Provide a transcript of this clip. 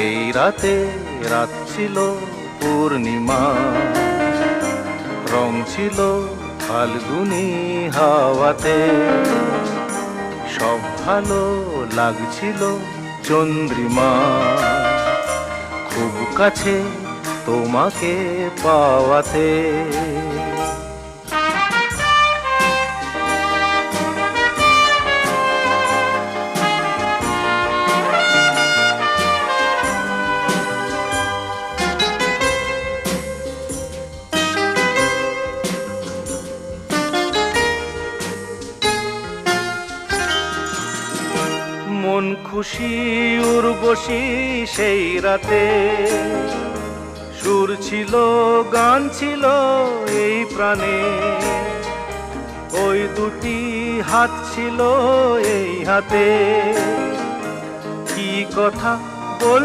সেই রাতে রাত ছিল পূর্ণিমা, রং ছিল ফাল্গুনি হাওয়াতে, সব ভালো লাগছিল চন্দ্রিমা, খুব কাছে তোমাকে পাওয়াতে। মন খুশি উর্বশী সেই রাতে, সুর ছিল গান ছিল এই প্রাণে, ওই দুটি হাত ছিল এই হাতে, কি কথা বল